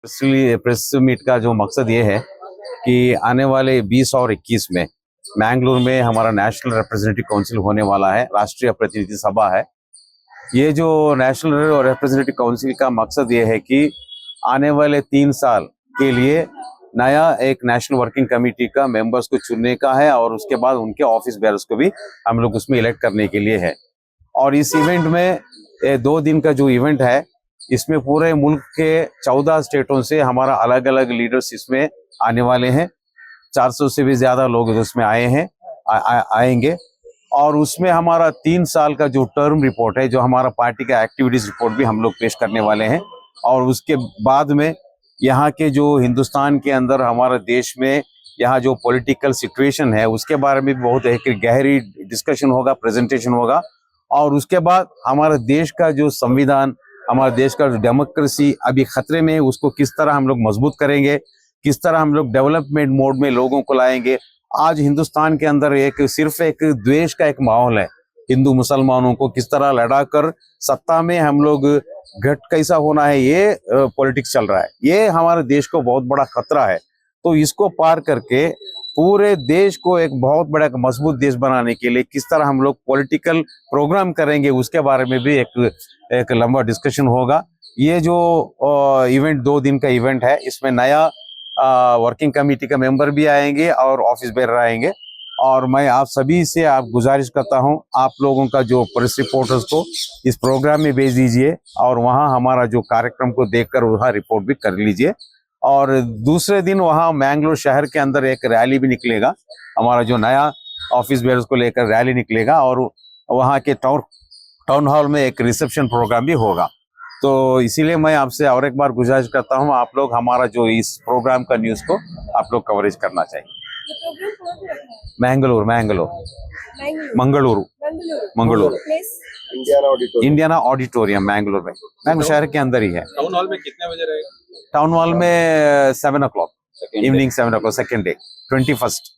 Press meet का जो मकसद ये है कि आने वाले 20 और 21 में मैंगलोर में हमारा नेशनल रिप्रेजेंटेटिव काउंसिल होने वाला है, राष्ट्रीय प्रतिनिधि सभा है। ये जो नेशनल रिप्रेजेंटेटिव काउंसिल का मकसद ये है कि आने वाले 3 साल के लिए नया एक नेशनल वर्किंग कमेटी का मेंबर्स को चुनने का है और उसके बाद उनके ऑफिस बेयर्स को भी हम लोग उसमें इलेक्ट करने के लिए है। और इस इवेंट में 2 दिन का जो इवेंट है, इसमें पूरे मुल्क के 14 स्टेटों से हमारा अलग अलग लीडर्स इसमें आने वाले हैं। 400 से भी ज्यादा लोग उसमें आए हैं, आएंगे। और उसमें हमारा 3 साल का जो टर्म रिपोर्ट है, जो हमारा पार्टी का एक्टिविटीज रिपोर्ट भी हम लोग पेश करने वाले हैं। और उसके बाद में यहाँ के जो हिंदुस्तान के अंदर हमारे देश में यहाँ जो पॉलिटिकल सिचुएशन है, उसके बारे में भी बहुत एक गहरी डिस्कशन होगा, प्रेजेंटेशन होगा। और उसके बाद हमारे देश का जो संविधान, हमारे देश का जो डेमोक्रेसी अभी खतरे में है, उसको किस तरह हम लोग मजबूत करेंगे, किस तरह हम लोग डेवलपमेंट मोड में लोगों को लाएंगे। आज हिंदुस्तान के अंदर सिर्फ एक द्वेष का एक माहौल है। हिंदू मुसलमानों को किस तरह लड़ाकर सत्ता में हम लोग घट कैसा होना है, ये पॉलिटिक्स चल रहा है। ये हमारे देश को बहुत बड़ा खतरा है। तो इसको पार करके पूरे देश को एक बहुत बड़ा मजबूत देश बनाने के लिए किस तरह हम लोग पॉलिटिकल प्रोग्राम करेंगे, उसके बारे में भी एक लंबा डिस्कशन होगा। ये जो इवेंट 2 दिन का इवेंट है, इसमें नया वर्किंग कमेटी का मेंबर भी आएंगे और ऑफिस बेयर आएंगे। और मैं आप सभी से गुजारिश करता हूं, आप लोगों का जो प्रेस रिपोर्टर्स को इस प्रोग्राम में भेज दीजिए और वहां हमारा जो कार्यक्रम को देखकर वहां रिपोर्ट भी कर लीजिए। और दूसरे दिन वहां मैंगलोर शहर के अंदर एक रैली भी निकलेगा, हमारा जो नया ऑफिस बेयर्स को लेकर रैली निकलेगा। और वहां के टाउन हॉल में एक रिसेप्शन प्रोग्राम भी होगा। तो इसीलिए मैं आपसे और एक बार गुजारिश करता हूं, आप लोग हमारा जो इस प्रोग्राम का न्यूज़ को आप लोग कवरेज करना चाहिए। मंगलुरु इंडियाना ऑडिटोरियम मैंगलोर में, मैंगलोर शहर के अंदर ही है। टाउन हॉल में कितने बजे रहेगा? टाउन हॉल में 7 o'clock, evening 7 o'clock, second day 21st।